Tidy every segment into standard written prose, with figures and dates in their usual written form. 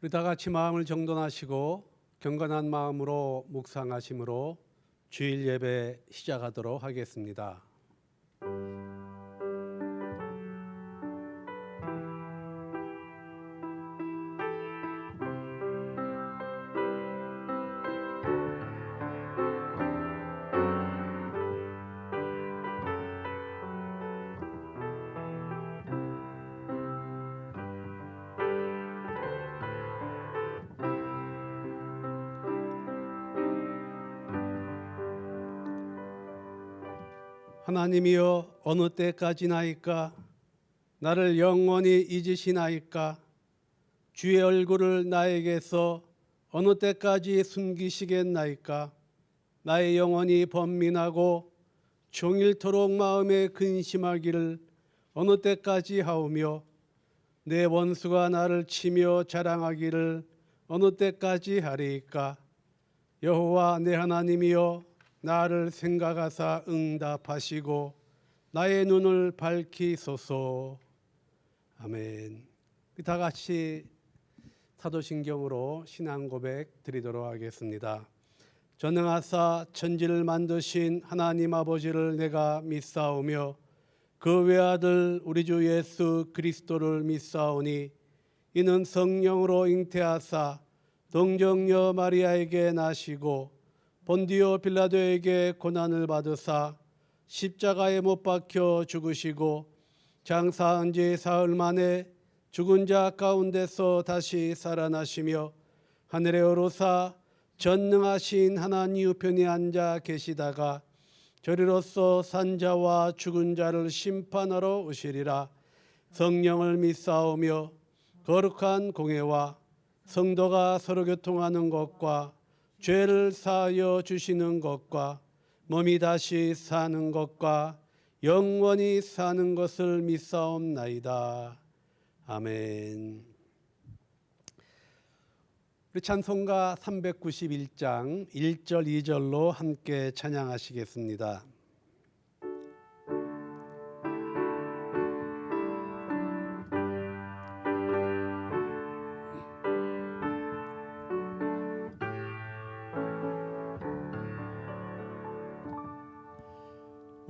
우리 다 같이 마음을 정돈하시고 경건한 마음으로 묵상하심으로 주일 예배 시작하도록 하겠습니다. 하나님이여, 어느 때까지나이까? 나를 영원히 잊으시나이까? 주의 얼굴을 나에게서 어느 때까지 숨기시겠나이까? 나의 영혼이 번민하고 종일토록 마음에 근심하기를 어느 때까지 하오며, 내 원수가 나를 치며 자랑하기를 어느 때까지 하리이까? 여호와 내 하나님이여, 나를 생각하사 응답하시고 나의 눈을 밝히소서. 아멘. 다 같이 사도신경으로 신앙 고백 드리도록 하겠습니다. 전능하사 천지를 만드신 하나님 아버지를 내가 믿사오며 그 외아들 우리 주 예수 그리스도를 믿사오니, 이는 성령으로 잉태하사 동정녀 마리아에게 나시고 본디오 빌라도에게 고난을 받으사 십자가에 못 박혀 죽으시고 장사한 지 사흘 만에 죽은 자 가운데서 다시 살아나시며 하늘에 오르사 전능하신 하나님 우편에 앉아 계시다가 저리로서 산자와 죽은 자를 심판하러 오시리라. 성령을 믿사오며 거룩한 공회와 성도가 서로 교통하는 것과 죄를 사하여 주시는 것과 몸이 다시 사는 것과 영원히 사는 것을 믿사옵나이다. 아멘. 우리 찬송가 391장 1절 2절로 함께 찬양하시겠습니다.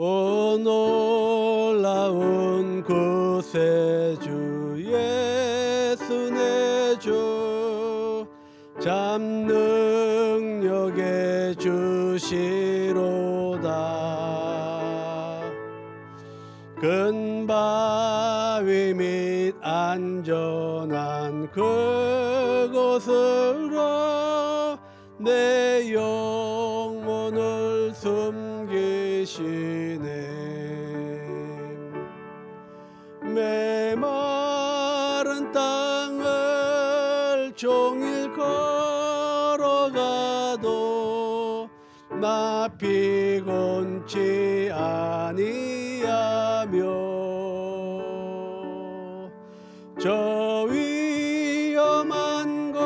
오 놀라운 구세주 예수 내 주, 참 능력의 주시로다. 큰 바위 및 안전한 그곳으로 내 영혼을 숨기시네. 메마른 땅을 종일 걸어가도 나 피곤치 아니하며, 저 위험한 곳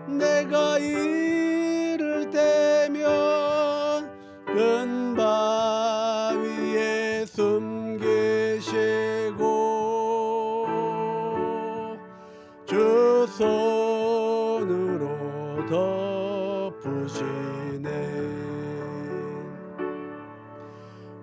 내가 이를 때면 큰 바위에 숨기시고 주 손으로 덮으시네.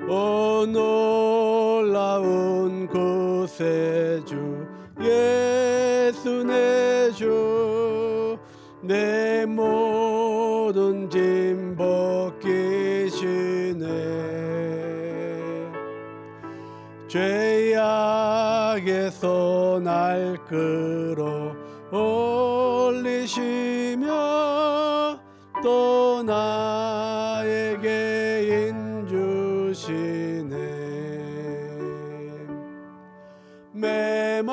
오 놀라운 구세주 예수 내 주, 내 모든 짐 벗기시네. 죄악에서 날 끌어 올리시며 또 나에게 인주시네. 메마른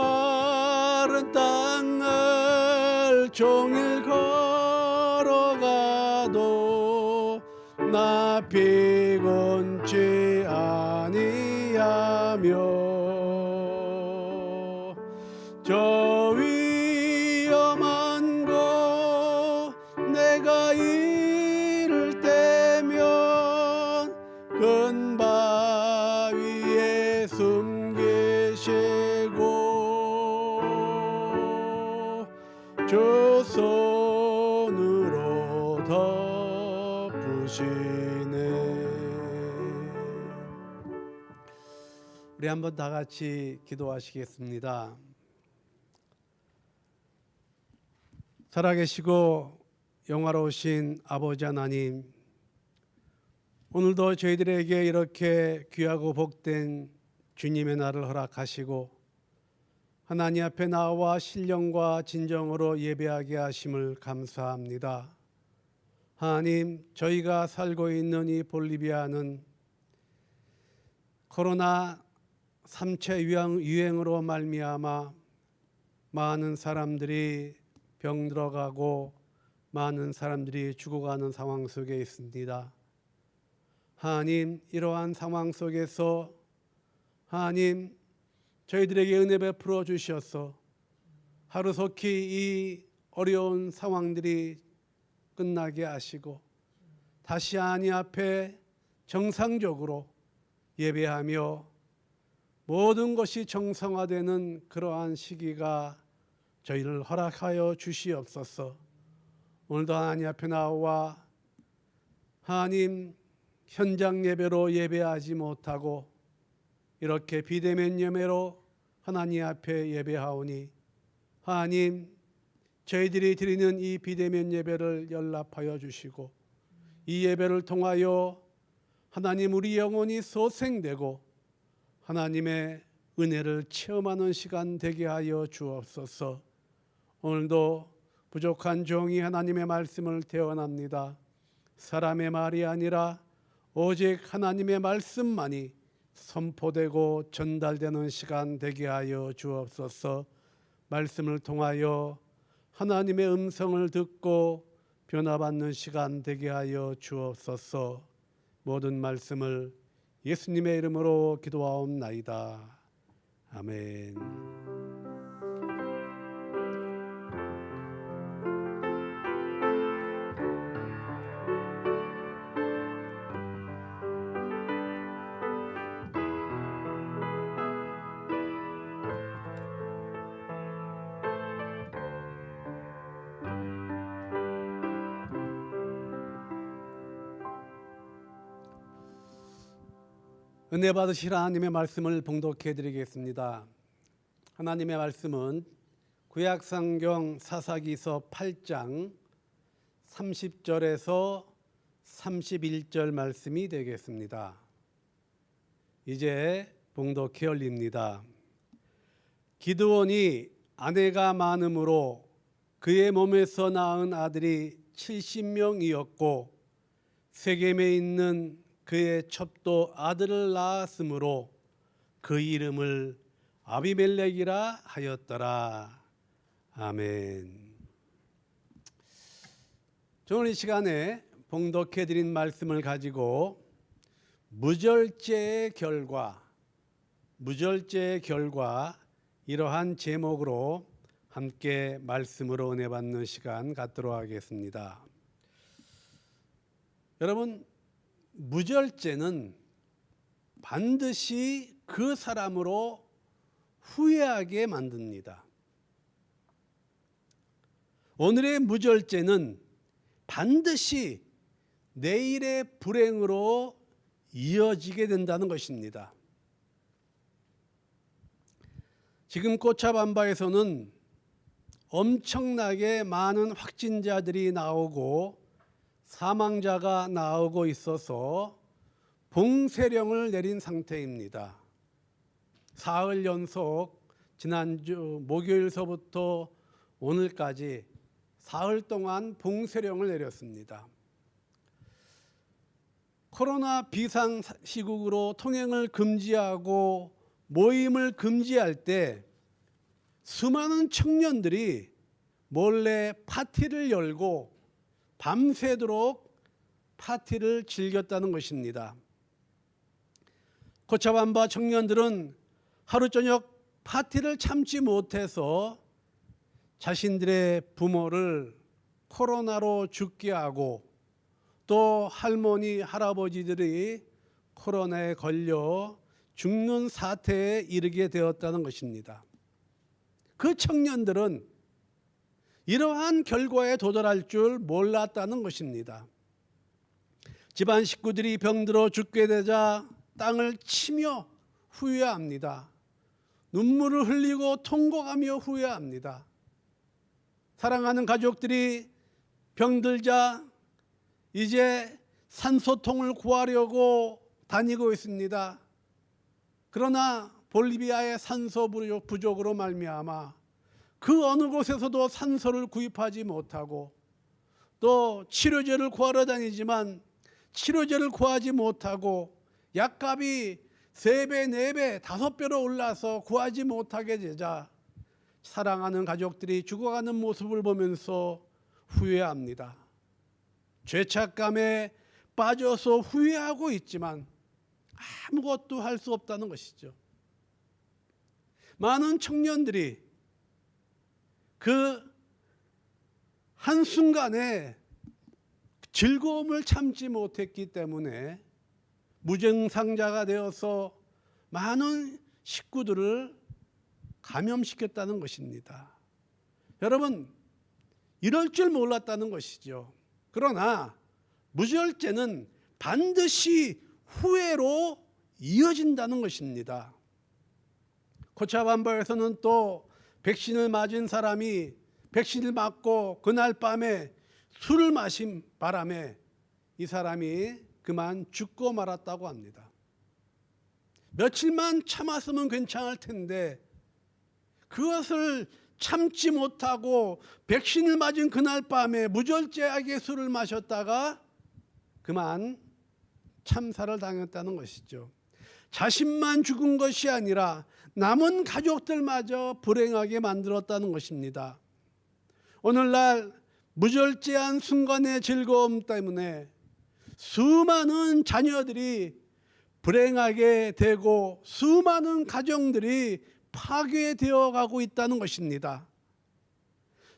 땅을 종일 걸어가도 나 피곤치 아니하며, 저 위험한 곳 내가 이를 때면 큰 바위에 숨기시고 주 손으로 덮으시네. 우리 한번 다 같이 기도하시겠습니다. 살아계시고 영화로우신 아버지 하나님, 오늘도 저희들에게 이렇게 귀하고 복된 주님의 날을 허락하시고 하나님 앞에 나와 신령과 진정으로 예배하게 하심을 감사합니다. 하나님, 저희가 살고 있는 이 볼리비아는 코로나 3차 유행으로 말미암아 많은 사람들이 병들어가고 많은 사람들이 죽어가는 상황 속에 있습니다. 하나님, 이러한 상황 속에서 하나님, 저희들에게 은혜 베풀어 주셔서 하루속히 이 어려운 상황들이 끝나게 하시고 다시 하나님 앞에 정상적으로 예배하며 모든 것이 정상화되는 그러한 시기가 저희를 허락하여 주시옵소서. 오늘도 하나님 앞에 나와 하나님 현장 예배로 예배하지 못하고 이렇게 비대면 예배로 하나님 앞에 예배하오니 하나님, 저희들이 드리는 이 비대면 예배를 연락하여 주시고 이 예배를 통하여 하나님 우리 영혼이 소생되고 하나님의 은혜를 체험하는 시간 되게 하여 주옵소서. 오늘도 부족한 종이 하나님의 말씀을 대언합니다. 사람의 말이 아니라 오직 하나님의 말씀만이 선포되고 전달되는 시간 되게 하여 주옵소서. 말씀을 통하여 하나님의 음성을 듣고 변화받는 시간 되게 하여 주옵소서. 모든 말씀을 예수님의 이름으로 기도하옵나이다. 아멘. 은혜 받으실 하나님의 말씀을 봉독해 드리겠습니다. 하나님의 말씀은 구약성경 사사기서 8장 30절에서 31절 말씀이 되겠습니다. 이제 봉독해 올립니다. 기드온이 아내가 많음으로 그의 몸에서 낳은 아들이 70명이었고 세겜에 있는 그의 첩도 아들을 낳았으므로 그 이름을 아비멜렉이라 하였더라. 아멘. 오늘 이 시간에 봉독해 드린 말씀을 가지고 무절제의 결과 이러한 제목으로 함께 말씀으로 은혜 받는 시간 갖도록 하겠습니다. 여러분, 무절제는 반드시 그 사람으로 후회하게 만듭니다. 오늘의 무절제는 반드시 내일의 불행으로 이어지게 된다는 것입니다. 지금 고차반바에서는 엄청나게 많은 확진자들이 나오고 사망자가 나오고 있어서 봉쇄령을 내린 상태입니다. 사흘 연속 지난주 목요일서부터 오늘까지 사흘 동안 봉쇄령을 내렸습니다. 코로나 비상시국으로 통행을 금지하고 모임을 금지할 때 수많은 청년들이 몰래 파티를 열고 밤새도록 파티를 즐겼다는 것입니다. 고차반바 청년들은 하루 저녁 파티를 참지 못해서 자신들의 부모를 코로나로 죽게 하고 또 할머니, 할아버지들이 코로나에 걸려 죽는 사태에 이르게 되었다는 것입니다. 그 청년들은 이러한 결과에 도달할 줄 몰랐다는 것입니다. 집안 식구들이 병들어 죽게 되자 땅을 치며 후회합니다. 눈물을 흘리고 통곡하며 후회합니다. 사랑하는 가족들이 병들자 이제 산소통을 구하려고 다니고 있습니다. 그러나 볼리비아의 산소 부족으로 말미암아 그 어느 곳에서도 산소를 구입하지 못하고, 또 치료제를 구하러 다니지만 치료제를 구하지 못하고 약값이 3배, 4배, 5배로 올라서 구하지 못하게 되자 사랑하는 가족들이 죽어가는 모습을 보면서 후회합니다. 죄책감에 빠져서 후회하고 있지만 아무것도 할 수 없다는 것이죠. 많은 청년들이 그 한순간에 즐거움을 참지 못했기 때문에 무증상자가 되어서 많은 식구들을 감염시켰다는 것입니다. 여러분, 이럴 줄 몰랐다는 것이죠. 그러나 무절제는 반드시 후회로 이어진다는 것입니다. 코차반바에서는 또 백신을 맞은 사람이 백신을 맞고 그날 밤에 술을 마신 바람에 이 사람이 그만 죽고 말았다고 합니다. 며칠만 참았으면 괜찮을 텐데 그것을 참지 못하고 백신을 맞은 그날 밤에 무절제하게 술을 마셨다가 그만 참사를 당했다는 것이죠. 자신만 죽은 것이 아니라 남은 가족들마저 불행하게 만들었다는 것입니다. 오늘날 무절제한 순간의 즐거움 때문에 수많은 자녀들이 불행하게 되고 수많은 가정들이 파괴되어 가고 있다는 것입니다.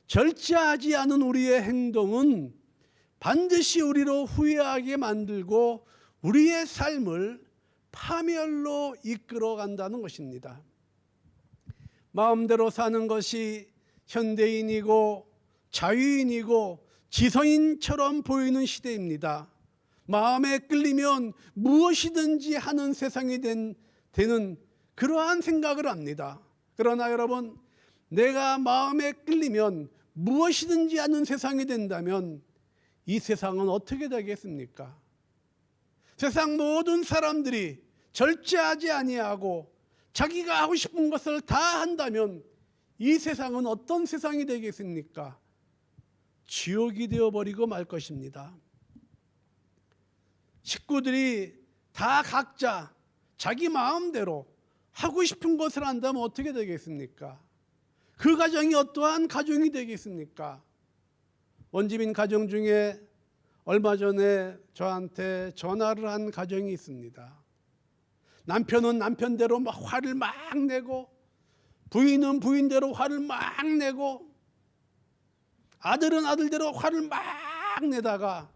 절제하지 않은 우리의 행동은 반드시 우리로 후회하게 만들고 우리의 삶을 파멸로 이끌어 간다는 것입니다. 마음대로 사는 것이 현대인이고 자유인이고 지성인처럼 보이는 시대입니다. 마음에 끌리면 무엇이든지 하는 세상이 되는 그러한 생각을 합니다. 그러나 여러분, 내가 마음에 끌리면 무엇이든지 하는 세상이 된다면 이 세상은 어떻게 되겠습니까? 세상 모든 사람들이 절제하지 아니하고 자기가 하고 싶은 것을 다 한다면 이 세상은 어떤 세상이 되겠습니까? 지옥이 되어버리고 말 것입니다. 식구들이 다 각자 자기 마음대로 하고 싶은 것을 한다면 어떻게 되겠습니까? 그 가정이 어떠한 가정이 되겠습니까? 원주민 가정 중에 얼마 전에 저한테 전화를 한 가정이 있습니다. 남편은 남편대로 막 화를 막 내고, 부인은 부인대로 화를 막 내고, 아들은 아들대로 화를 막 내다가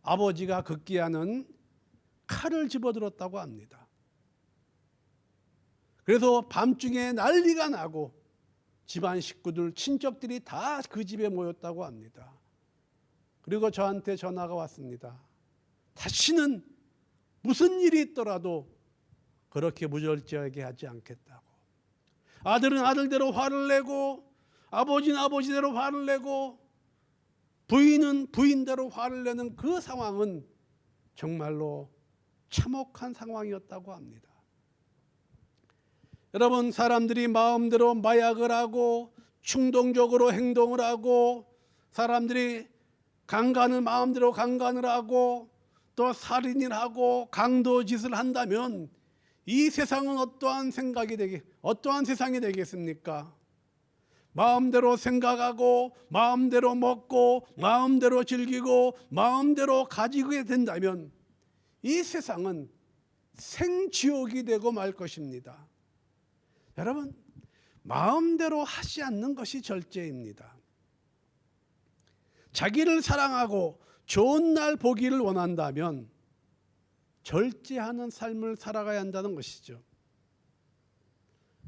아버지가 급기야는 칼을 집어들었다고 합니다. 그래서 밤중에 난리가 나고 집안 식구들, 친척들이 다 그 집에 모였다고 합니다. 그리고 저한테 전화가 왔습니다. 다시는 무슨 일이 있더라도 그렇게 무절제하게 하지 않겠다고. 아들은 아들대로 화를 내고, 아버지는 아버지대로 화를 내고, 부인은 부인대로 화를 내는 그 상황은 정말로 참혹한 상황이었다고 합니다. 여러분, 사람들이 마음대로 마약을 하고 충동적으로 행동을 하고, 사람들이 마음대로 강간을 하고 또 살인을 하고 강도짓을 한다면 이 세상은 어떠한 세상이 되겠습니까? 마음대로 생각하고 마음대로 먹고 마음대로 즐기고 마음대로 가지게 된다면 이 세상은 생지옥이 되고 말 것입니다. 여러분, 마음대로 하지 않는 것이 절제입니다. 자기를 사랑하고 좋은 날 보기를 원한다면 절제하는 삶을 살아가야 한다는 것이죠.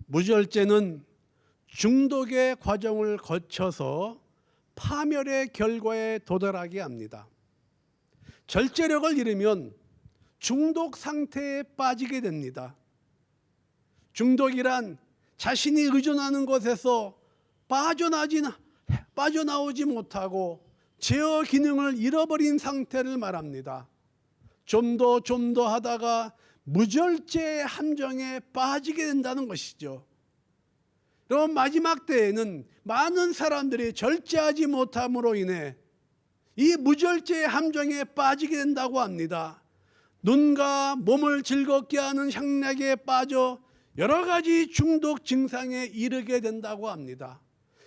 무절제는 중독의 과정을 거쳐서 파멸의 결과에 도달하게 합니다. 절제력을 잃으면 중독 상태에 빠지게 됩니다. 중독이란 자신이 의존하는 것에서 빠져나오지 못하고 제어 기능을 잃어버린 상태를 말합니다. 좀 더 하다가 무절제의 함정에 빠지게 된다는 것이죠. 그럼 마지막 때에는 많은 사람들이 절제하지 못함으로 인해 이 무절제의 함정에 빠지게 된다고 합니다. 눈과 몸을 즐겁게 하는 향락에 빠져 여러 가지 중독 증상에 이르게 된다고 합니다.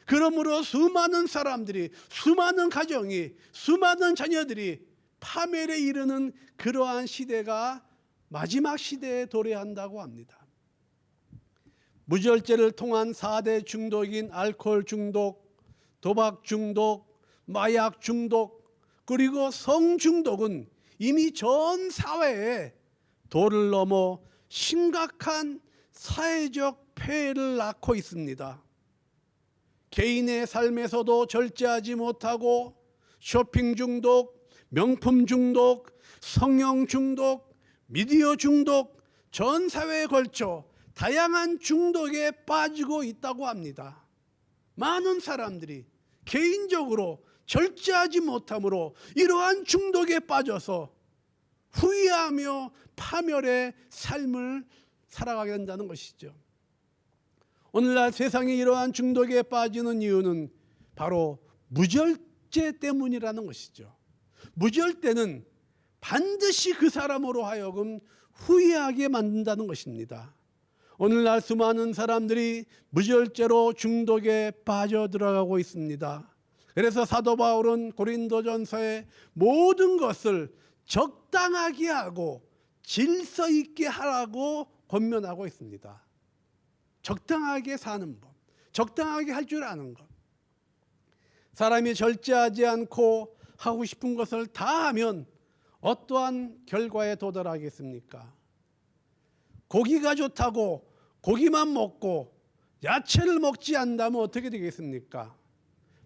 그러므로 수많은 사람들이, 수많은 가정이, 수많은 자녀들이 파멸에 이르는 그러한 시대가 마지막 시대에 도래한다고 합니다. 무절제를 통한 4대 중독인 알코올 중독, 도박 중독, 마약 중독, 그리고 성 중독은 이미 전 사회에 도를 넘어 심각한 사회적 폐해를 낳고 있습니다. 개인의 삶에서도 절제하지 못하고 쇼핑 중독, 명품 중독, 성형 중독, 미디어 중독, 전 사회에 걸쳐 다양한 중독에 빠지고 있다고 합니다. 많은 사람들이 개인적으로 절제하지 못함으로 이러한 중독에 빠져서 후회하며 파멸의 삶을 살아가게 된다는 것이죠. 오늘날 세상이 이러한 중독에 빠지는 이유는 바로 무절제 때문이라는 것이죠. 무절제는 반드시 그 사람으로 하여금 후회하게 만든다는 것입니다. 오늘날 수많은 사람들이 무절제로 중독에 빠져들어가고 있습니다. 그래서 사도 바울은 고린도전서에 모든 것을 적당하게 하고 질서 있게 하라고 권면하고 있습니다. 적당하게 사는 법, 적당하게 할 줄 아는 것. 사람이 절제하지 않고 하고 싶은 것을 다 하면 어떠한 결과에 도달하겠습니까? 고기가 좋다고 고기만 먹고 야채를 먹지 않는다면 어떻게 되겠습니까?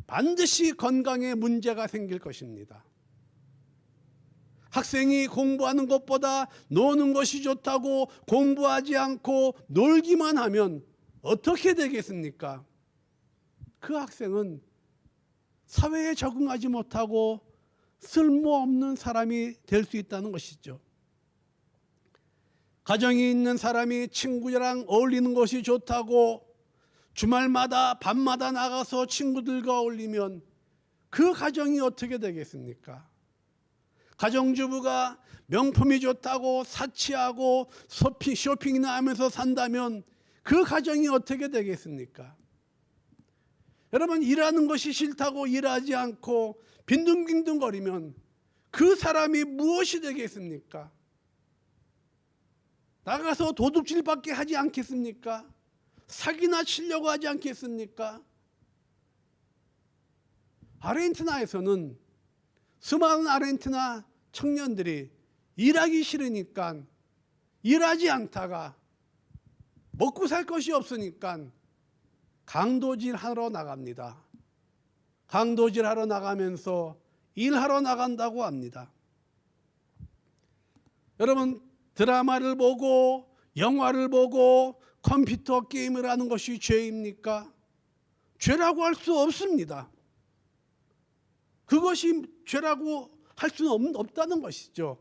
반드시 건강에 문제가 생길 것입니다. 학생이 공부하는 것보다 노는 것이 좋다고 공부하지 않고 놀기만 하면 어떻게 되겠습니까? 그 학생은 사회에 적응하지 못하고 쓸모없는 사람이 될 수 있다는 것이죠. 가정이 있는 사람이 친구랑 어울리는 것이 좋다고 주말마다 밤마다 나가서 친구들과 어울리면 그 가정이 어떻게 되겠습니까? 가정주부가 명품이 좋다고 사치하고 쇼핑이나 하면서 산다면 그 가정이 어떻게 되겠습니까? 여러분, 일하는 것이 싫다고 일하지 않고 빈둥빈둥거리면 그 사람이 무엇이 되겠습니까? 나가서 도둑질밖에 하지 않겠습니까? 사기나 치려고 하지 않겠습니까? 아르헨티나에서는 수많은 아르헨티나 청년들이 일하기 싫으니까 일하지 않다가 먹고 살 것이 없으니까 강도질 하러 나갑니다. 강도질 하러 나가면서 일하러 나간다고 합니다. 여러분, 드라마를 보고 영화를 보고 컴퓨터 게임을 하는 것이 죄입니까? 죄라고 할 수 없습니다. 그것이 죄라고 할 수는 없다는 것이죠.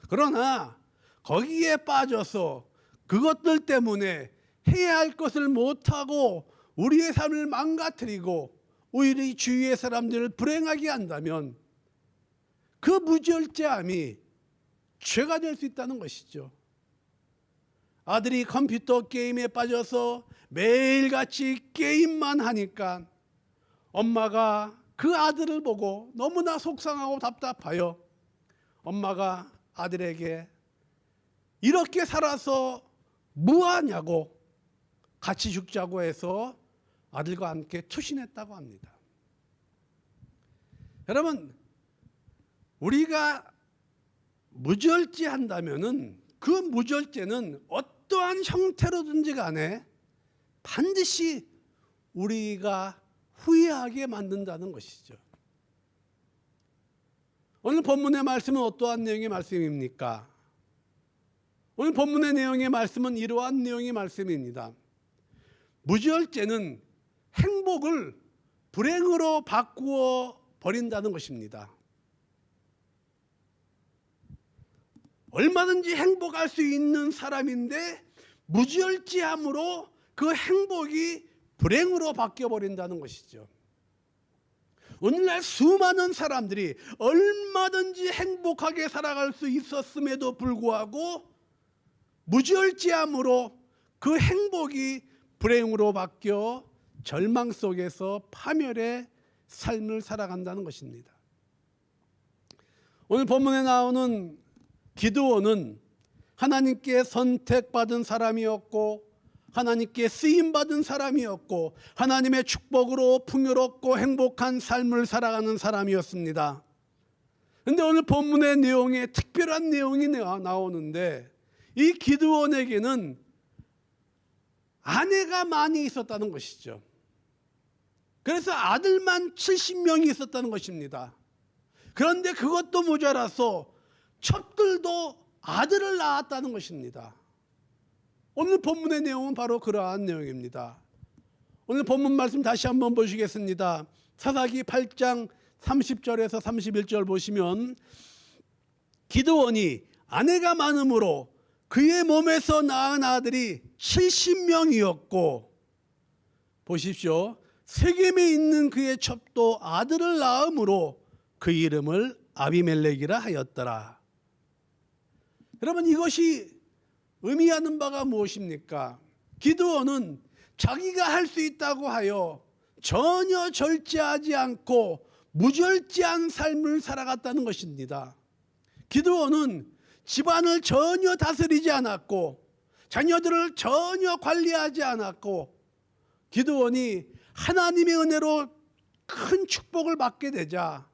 그러나 거기에 빠져서 그것들 때문에 해야 할 것을 못하고 우리의 삶을 망가뜨리고 오히려 이 주위의 사람들을 불행하게 한다면 그 무절제함이 죄가 될 수 있다는 것이죠. 아들이 컴퓨터 게임에 빠져서 매일같이 게임만 하니까 엄마가 그 아들을 보고 너무나 속상하고 답답하여 엄마가 아들에게 이렇게 살아서 뭐하냐고 같이 죽자고 해서 아들과 함께 투신했다고 합니다. 여러분, 우리가 무절제 한다면은 그 무절제는 어떠한 형태로든지 간에 반드시 우리가 후회하게 만든다는 것이죠. 오늘 본문의 말씀은 어떠한 내용의 말씀입니까? 오늘 본문의 내용의 말씀은 이러한 내용의 말씀입니다. 무지혈죄는 행복을 불행으로 바꾸어 버린다는 것입니다. 얼마든지 행복할 수 있는 사람인데 무지혈죄함으로 그 행복이 불행으로 바뀌어 버린다는 것이죠. 오늘날 수많은 사람들이 얼마든지 행복하게 살아갈 수 있었음에도 불구하고 무지혈죄함으로 그 행복이 불행으로 바뀌어 절망 속에서 파멸의 삶을 살아간다는 것입니다. 오늘 본문에 나오는 기드온은 하나님께 선택받은 사람이었고 하나님께 쓰임받은 사람이었고 하나님의 축복으로 풍요롭고 행복한 삶을 살아가는 사람이었습니다. 그런데 오늘 본문의 내용에 특별한 내용이 나오는데 이 기드온에게는 아내가 많이 있었다는 것이죠. 그래서 아들만 70명이 있었다는 것입니다. 그런데 그것도 모자라서 첩들도 아들을 낳았다는 것입니다. 오늘 본문의 내용은 바로 그러한 내용입니다. 오늘 본문 말씀 다시 한번 보시겠습니다. 사사기 8장 30절에서 31절 보시면 기드온이 아내가 많으므로 그의 몸에서 낳은 아들이 70명이었고 보십시오. 세겜에 있는 그의 첩도 아들을 낳음으로 그 이름을 아비멜렉이라 하였더라. 여러분, 이것이 의미하는 바가 무엇입니까? 기드온은 자기가 할 수 있다고 하여 전혀 절제하지 않고 무절제한 삶을 살아갔다는 것입니다. 기드온은 집안을 전혀 다스리지 않았고 자녀들을 전혀 관리하지 않았고 기드온이 하나님의 은혜로 큰 축복을 받게 되자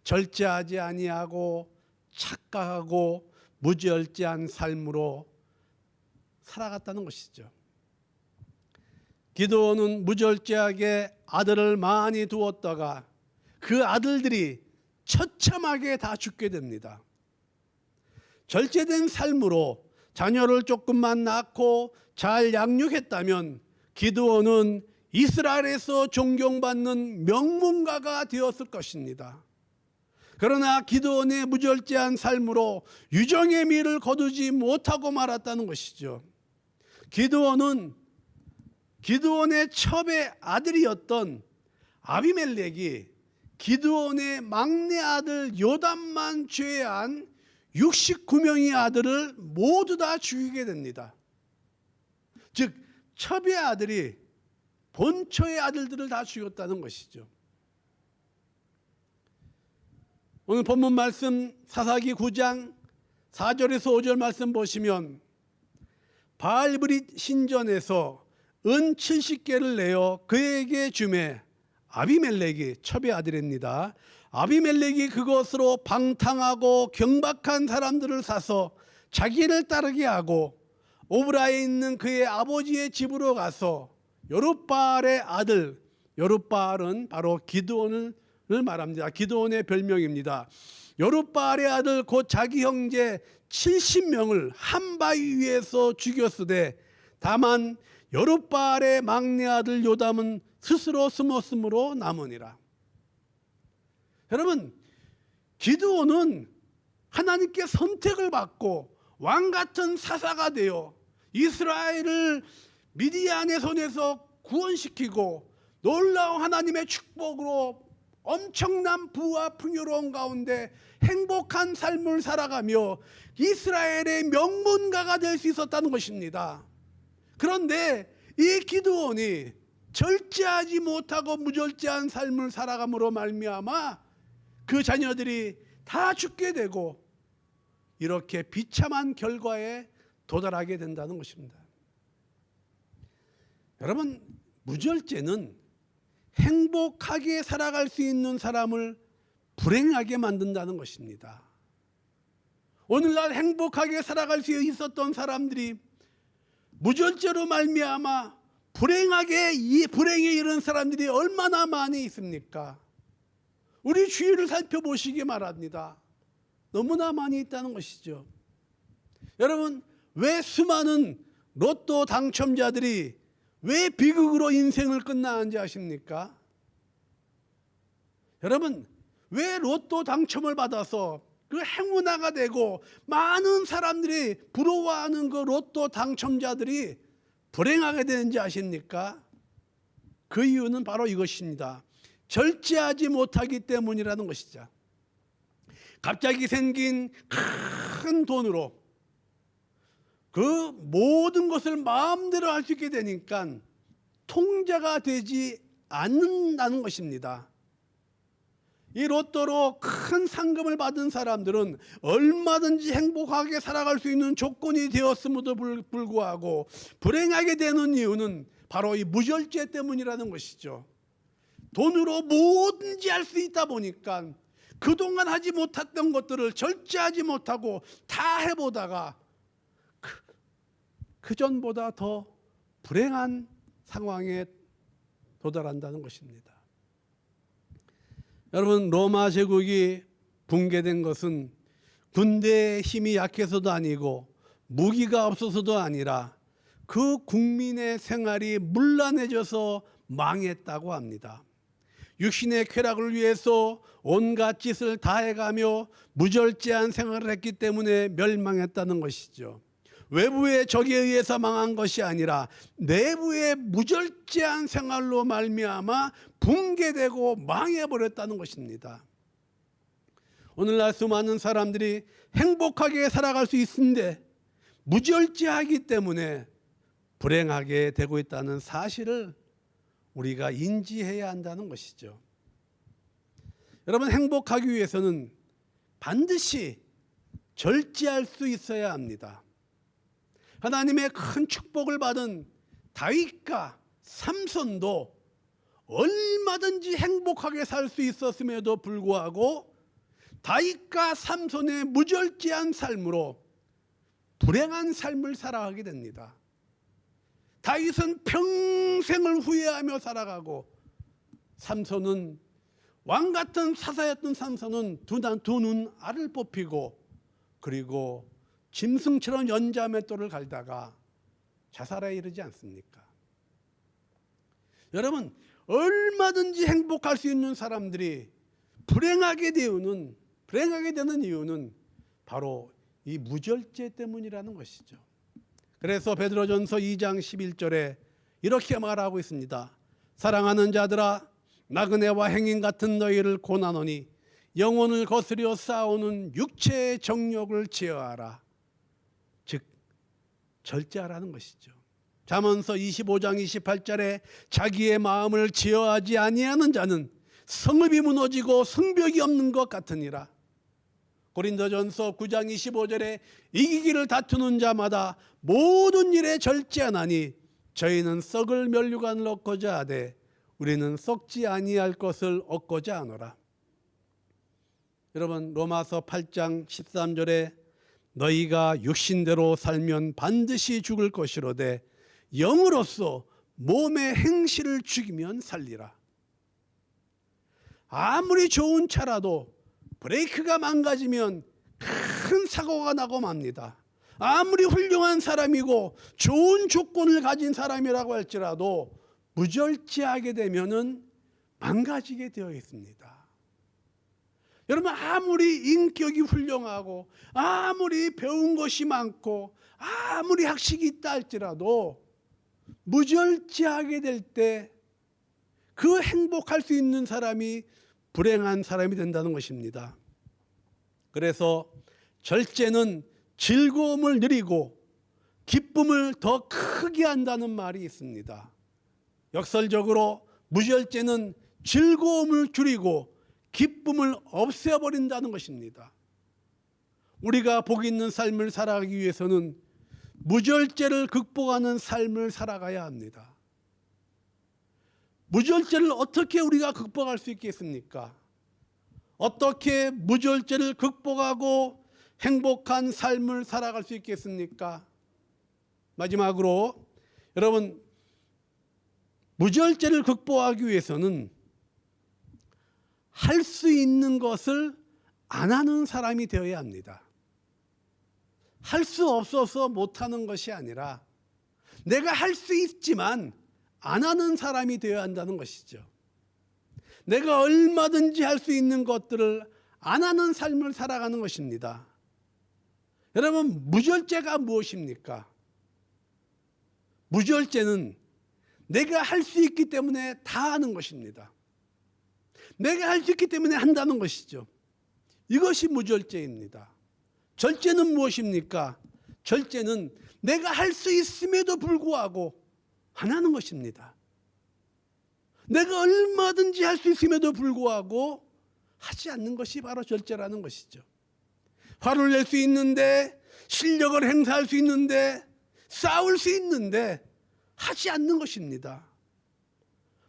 절제하지 아니하고 착각하고 무절제한 삶으로 살아갔다는 것이죠. 기드온은 무절제하게 아들을 많이 두었다가 그 아들들이 처참하게 다 죽게 됩니다. 절제된 삶으로 자녀를 조금만 낳고 잘 양육했다면 기드온은 이스라엘에서 존경받는 명문가가 되었을 것입니다. 그러나 기드온의 무절제한 삶으로 유정의 미를 거두지 못하고 말았다는 것이죠. 기드온의 첩의 아들이었던 아비멜렉이 기드온의 막내 아들 요담만 제외한 69명의 아들을 모두 다 죽이게 됩니다. 즉 첩의 아들이 본처의 아들들을 다 죽였다는 것이죠. 오늘 본문 말씀 사사기 9장 4절에서 5절 말씀 보시면 바알브릿 신전에서 은 70개를 내어 그에게 주매 아비멜렉이 첩의 아들입니다. 아비멜렉이 그것으로 방탕하고 경박한 사람들을 사서 자기를 따르게 하고 오브라에 있는 그의 아버지의 집으로 가서 여룻바알의 아들, 여룻바알은 바로 기드온을 말합니다. 기드온의 별명입니다. 여룻바알의 아들 곧 자기 형제 70명을 한 바위 위에서 죽였으되 다만 여룻바알의 막내 아들 요담은 스스로 숨었으므로 남으니라. 여러분, 기드온은 하나님께 선택을 받고 왕 같은 사사가 되어 이스라엘을 미디안의 손에서 구원시키고 놀라운 하나님의 축복으로 엄청난 부와 풍요로운 가운데 행복한 삶을 살아가며 이스라엘의 명문가가 될 수 있었다는 것입니다. 그런데 이 기드온이 절제하지 못하고 무절제한 삶을 살아감으로 말미암아 그 자녀들이 다 죽게 되고 이렇게 비참한 결과에 도달하게 된다는 것입니다. 여러분, 무절제는 행복하게 살아갈 수 있는 사람을 불행하게 만든다는 것입니다. 오늘날 행복하게 살아갈 수 있었던 사람들이 무절제로 말미암아 이 불행에 이른 사람들이 얼마나 많이 있습니까? 우리 주위를 살펴보시기 바랍니다. 너무나 많이 있다는 것이죠. 여러분, 왜 수많은 로또 당첨자들이 왜 비극으로 인생을 끝나는지 아십니까? 여러분, 왜 로또 당첨을 받아서 그 행운아가 되고 많은 사람들이 부러워하는 그 로또 당첨자들이 불행하게 되는지 아십니까? 그 이유는 바로 이것입니다. 절제하지 못하기 때문이라는 것이죠. 갑자기 생긴 큰 돈으로 그 모든 것을 마음대로 할 수 있게 되니까 통제가 되지 않는다는 것입니다. 이 로또로 큰 상금을 받은 사람들은 얼마든지 행복하게 살아갈 수 있는 조건이 되었음에도 불구하고 불행하게 되는 이유는 바로 이 무절제 때문이라는 것이죠. 돈으로 뭐든지 할 수 있다 보니까 그동안 하지 못했던 것들을 절제하지 못하고 다 해보다가 그 전보다 더 불행한 상황에 도달한다는 것입니다. 여러분, 로마 제국이 붕괴된 것은 군대의 힘이 약해서도 아니고 무기가 없어서도 아니라 그 국민의 생활이 문란해져서 망했다고 합니다. 육신의 쾌락을 위해서 온갖 짓을 다 해가며 무절제한 생활을 했기 때문에 멸망했다는 것이죠. 외부의 적에 의해서 망한 것이 아니라 내부의 무절제한 생활로 말미암아 붕괴되고 망해버렸다는 것입니다. 오늘날 수많은 사람들이 행복하게 살아갈 수 있는데 무절제하기 때문에 불행하게 되고 있다는 사실을 우리가 인지해야 한다는 것이죠. 여러분, 행복하기 위해서는 반드시 절제할 수 있어야 합니다. 하나님의 큰 축복을 받은 다윗과 삼손도 얼마든지 행복하게 살 수 있었음에도 불구하고 다윗과 삼손의 무절제한 삶으로 불행한 삶을 살아가게 됩니다. 다윗은 평생을 후회하며 살아가고 삼손은 왕 같은 사사였던 삼손은 두 눈 알을 뽑히고 그리고 짐승처럼 연자맷돌을 갈다가 자살에 이르지 않습니까? 여러분, 얼마든지 행복할 수 있는 사람들이 불행하게 되는 이유는 바로 이 무절제 때문이라는 것이죠. 그래서 베드로전서 2장 11절에 이렇게 말하고 있습니다. 사랑하는 자들아, 나그네와 행인 같은 너희를 고난하노니 영혼을 거스려 싸우는 육체의 정욕을 제어하라. 즉 절제하라는 것이죠. 잠언서 25장 28절에 자기의 마음을 제어하지 아니하는 자는 성읍이 무너지고 성벽이 없는 것 같으니라. 고린도전서 9장 25절에 이기기를 다투는 자마다 모든 일에 절제하나니 저희는 썩을 면류관을 얻고자 하되 우리는 썩지 아니할 것을 얻고자 하노라. 여러분, 로마서 8장 13절에 너희가 육신대로 살면 반드시 죽을 것이로되 영으로서 몸의 행실을 죽이면 살리라. 아무리 좋은 차라도 브레이크가 망가지면 큰 사고가 나고 맙니다. 아무리 훌륭한 사람이고 좋은 조건을 가진 사람이라고 할지라도 무절제하게 되면은 망가지게 되어 있습니다. 여러분, 아무리 인격이 훌륭하고 아무리 배운 것이 많고 아무리 학식이 있다 할지라도 무절제하게 될 때 그 행복할 수 있는 사람이 불행한 사람이 된다는 것입니다. 그래서 절제는 즐거움을 누리고 기쁨을 더 크게 한다는 말이 있습니다. 역설적으로 무절제는 즐거움을 줄이고 기쁨을 없애버린다는 것입니다. 우리가 복 있는 삶을 살아가기 위해서는 무절제를 극복하는 삶을 살아가야 합니다. 무절제를 어떻게 우리가 극복할 수 있겠습니까? 어떻게 무절제를 극복하고 행복한 삶을 살아갈 수 있겠습니까? 마지막으로 여러분, 무절제를 극복하기 위해서는 할 수 있는 것을 안 하는 사람이 되어야 합니다. 할 수 없어서 못하는 것이 아니라 내가 할 수 있지만 안 하는 사람이 되어야 한다는 것이죠. 내가 얼마든지 할 수 있는 것들을 안 하는 삶을 살아가는 것입니다. 여러분, 무절제가 무엇입니까? 무절제는 내가 할 수 있기 때문에 다 하는 것입니다. 내가 할 수 있기 때문에 한다는 것이죠. 이것이 무절제입니다. 절제는 무엇입니까? 절제는 내가 할 수 있음에도 불구하고 안 하는 것입니다. 내가 얼마든지 할 수 있음에도 불구하고 하지 않는 것이 바로 절제라는 것이죠. 화를 낼 수 있는데, 실력을 행사할 수 있는데, 싸울 수 있는데 하지 않는 것입니다.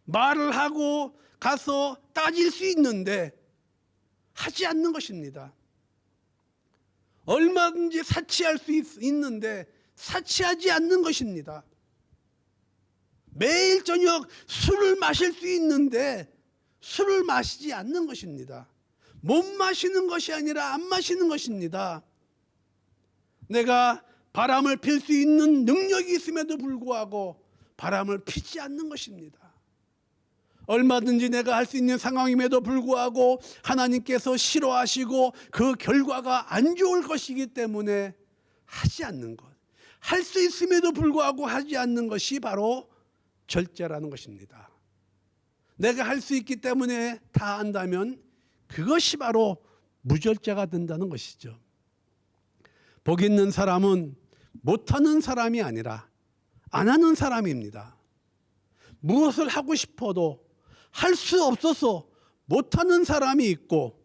말을 하고 가서 따질 수 있는데 하지 않는 것입니다. 얼마든지 사치할 수 있는데 사치하지 않는 것입니다. 매일 저녁 술을 마실 수 있는데 술을 마시지 않는 것입니다. 못 마시는 것이 아니라 안 마시는 것입니다. 내가 바람을 필 수 있는 능력이 있음에도 불구하고 바람을 피지 않는 것입니다. 얼마든지 내가 할 수 있는 상황임에도 불구하고 하나님께서 싫어하시고 그 결과가 안 좋을 것이기 때문에 하지 않는 것, 할 수 있음에도 불구하고 하지 않는 것이 바로 절제라는 것입니다. 내가 할 수 있기 때문에 다 한다면 그것이 바로 무절제가 된다는 것이죠. 복 있는 사람은 못하는 사람이 아니라 안 하는 사람입니다. 무엇을 하고 싶어도 할 수 없어서 못하는 사람이 있고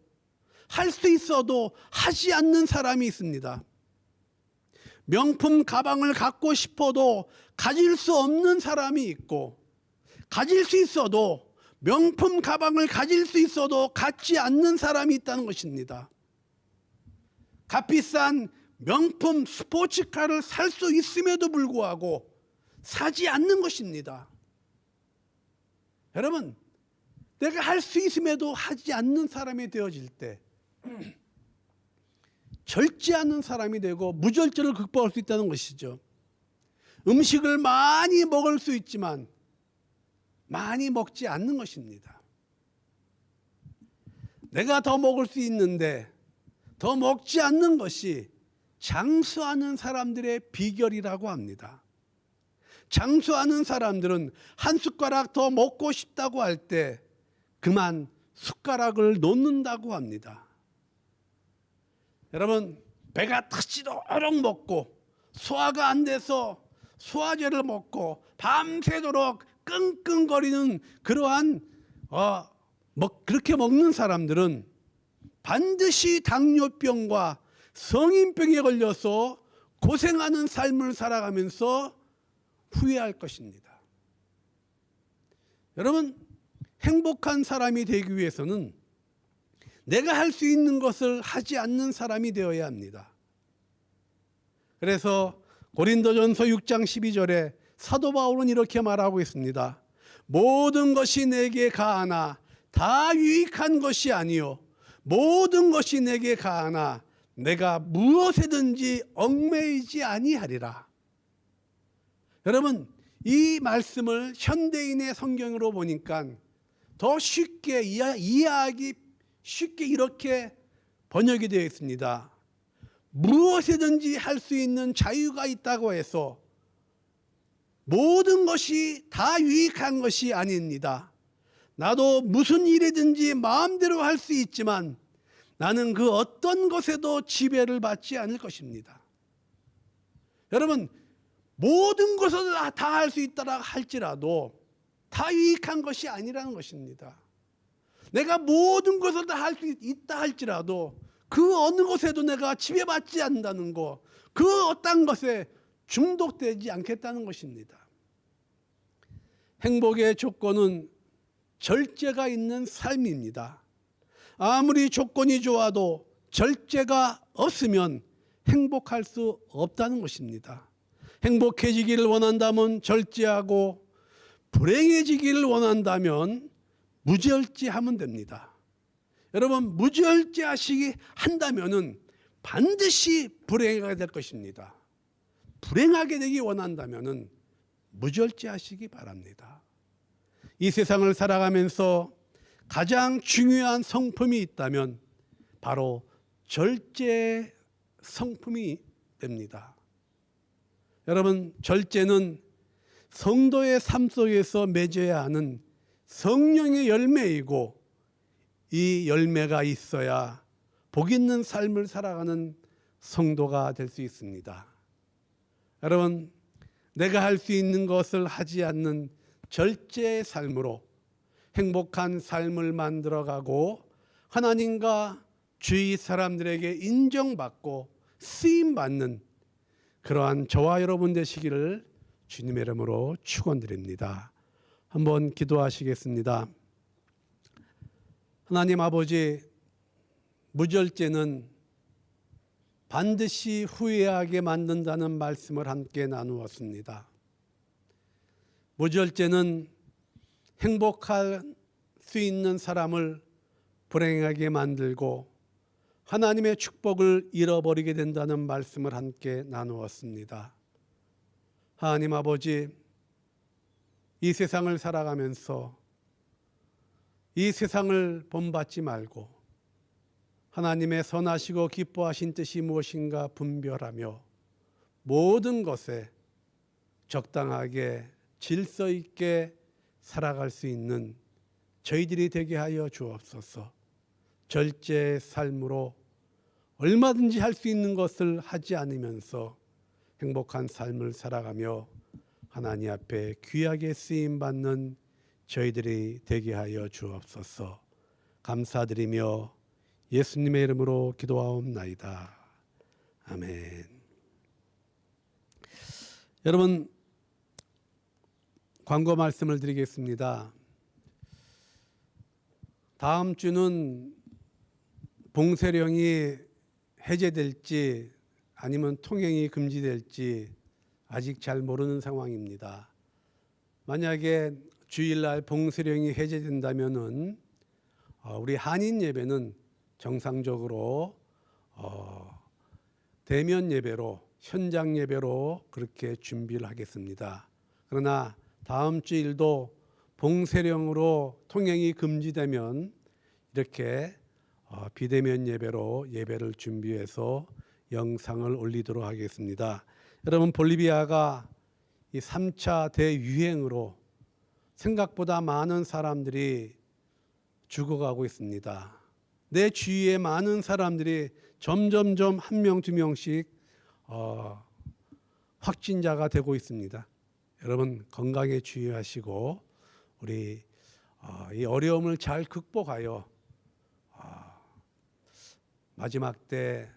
할 수 있어도 하지 않는 사람이 있습니다. 명품 가방을 갖고 싶어도 가질 수 없는 사람이 있고 가질 수 있어도 명품 가방을 가질 수 있어도 갖지 않는 사람이 있다는 것입니다. 값비싼 명품 스포츠카를 살 수 있음에도 불구하고 사지 않는 것입니다. 여러분, 내가 할 수 있음에도 하지 않는 사람이 되어질 때 절제하는 사람이 되고 무절제를 극복할 수 있다는 것이죠. 음식을 많이 먹을 수 있지만 많이 먹지 않는 것입니다. 내가 더 먹을 수 있는데 더 먹지 않는 것이 장수하는 사람들의 비결이라고 합니다. 장수하는 사람들은 한 숟가락 더 먹고 싶다고 할 때 그만 숟가락을 놓는다고 합니다. 여러분, 배가 터지도록 먹고 소화가 안 돼서 소화제를 먹고 밤새도록 끙끙거리는 그러한 그렇게 먹는 사람들은 반드시 당뇨병과 성인병에 걸려서 고생하는 삶을 살아가면서 후회할 것입니다. 여러분, 행복한 사람이 되기 위해서는 내가 할 수 있는 것을 하지 않는 사람이 되어야 합니다. 그래서 고린도전서 6장 12절에 사도 바울은 이렇게 말하고 있습니다. 모든 것이 내게 가하나 다 유익한 것이 아니요 모든 것이 내게 가하나 내가 무엇에든지 얽매이지 아니하리라. 여러분, 이 말씀을 현대인의 성경으로 보니까 더 쉽게 이해하기 쉽게 이렇게 번역이 되어 있습니다. 무엇이든지 할 수 있는 자유가 있다고 해서 모든 것이 다 유익한 것이 아닙니다. 나도 무슨 일이든지 마음대로 할 수 있지만 나는 그 어떤 것에도 지배를 받지 않을 것입니다. 여러분, 모든 것을 다 할 수 있다라 할지라도 다 유익한 것이 아니라는 것입니다. 내가 모든 것을 다 할 수 있다 할지라도 그 어느 것에도 내가 지배받지 않는다는 것, 그 어떤 것에 중독되지 않겠다는 것입니다. 행복의 조건은 절제가 있는 삶입니다. 아무리 조건이 좋아도 절제가 없으면 행복할 수 없다는 것입니다. 행복해지기를 원한다면 절제하고 불행해지기를 원한다면 무지얼지하면 됩니다. 여러분, 무지얼지하시기 한다면은 반드시 불행하게 될 것입니다. 불행하게 되기 원한다면은 무지얼지하시기 바랍니다. 이 세상을 살아가면서 가장 중요한 성품이 있다면 바로 절제 성품이 됩니다. 여러분, 절제는 성도의 삶 속에서 맺어야 하는 성령의 열매이고, 이 열매가 있어야 복 있는 삶을 살아가는 성도가 될 수 있습니다. 여러분, 내가 할 수 있는 것을 하지 않는 절제의 삶으로 행복한 삶을 만들어가고 하나님과 주위 사람들에게 인정받고 쓰임받는 그러한 저와 여러분 되시기를 주님의 이름으로 축원드립니다. 한번 기도하시겠습니다. 하나님 아버지, 무절제는 반드시 후회하게 만든다는 말씀을 함께 나누었습니다. 무절제는 행복할 수 있는 사람을 불행하게 만들고 하나님의 축복을 잃어버리게 된다는 말씀을 함께 나누었습니다. 하나님 아버지, 이 세상을 살아가면서 이 세상을 본받지 말고 하나님의 선하시고 기뻐하신 뜻이 무엇인가 분별하며 모든 것에 적당하게 질서 있게 살아갈 수 있는 저희들이 되게 하여 주옵소서. 절제의 삶으로 얼마든지 할 수 있는 것을 하지 않으면서 행복한 삶을 살아가며 하나님 앞에 귀하게 쓰임받는 저희들이 되게 하여 주옵소서. 감사드리며 예수님의 이름으로 기도하옵나이다. 아멘. 여러분, 광고 말씀을 드리겠습니다. 다음 주는 봉쇄령이 해제될지 아니면 통행이 금지될지 아직 잘 모르는 상황입니다. 만약에 주일날 봉쇄령이 해제된다면은 우리 한인 예배는 정상적으로 대면 예배로, 현장 예배로 그렇게 준비를 하겠습니다. 그러나 다음 주일도 봉쇄령으로 통행이 금지되면 이렇게 비대면 예배로 예배를 준비해서 영상을 올리도록 하겠습니다. 여러분, 볼리비아가 이 3차 대유행으로 생각보다 많은 사람들이 죽어가고 있습니다. 내 주위에 많은 사람들이 점점점 한 명, 두 명씩 확진자가 되고 있습니다. 여러분, 건강에 주의하시고 우리 이 어려움을 잘 극복하여 마지막 때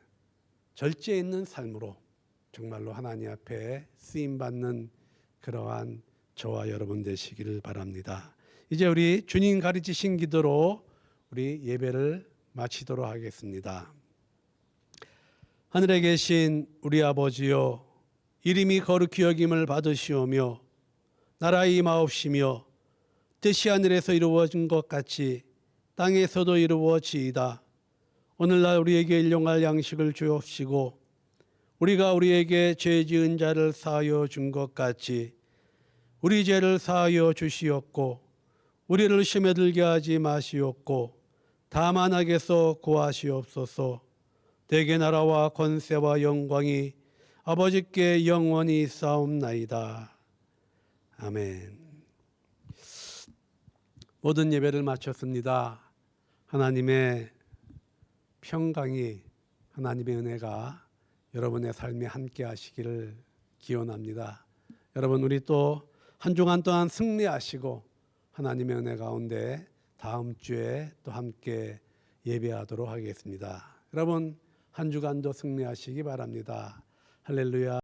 절제 있는 삶으로 정말로 하나님 앞에 쓰임받는 그러한 저와 여러분 되시기를 바랍니다. 이제 우리 주님 가르치신 기도로 우리 예배를 마치도록 하겠습니다. 하늘에 계신 우리 아버지여, 이름이 거룩히 여김을 받으시오며 나라의 임하옵시며 뜻이 하늘에서 이루어진 것 같이 땅에서도 이루어지이다. 오늘날 우리에게 일용할 양식을 주옵시고 우리가 우리에게 죄 지은 자를 사하여 준 것 같이 우리 죄를 사하여 주시옵고 우리를 시험에 들게 하지 마시옵고 다만 악에서 구하시옵소서. 대개 나라와 권세와 영광이 아버지께 영원히 있사옵나이다. 아멘. 모든 예배를 마쳤습니다. 하나님의 평강이, 하나님의 은혜가 여러분의 삶에 함께 하시기를 기원합니다. 여러분, 우리 또 한 주간 동안 승리하시고 하나님의 은혜 가운데 다음 주에 또 함께 예배하도록 하겠습니다. 여러분, 한 주간도 승리하시기 바랍니다. 할렐루야.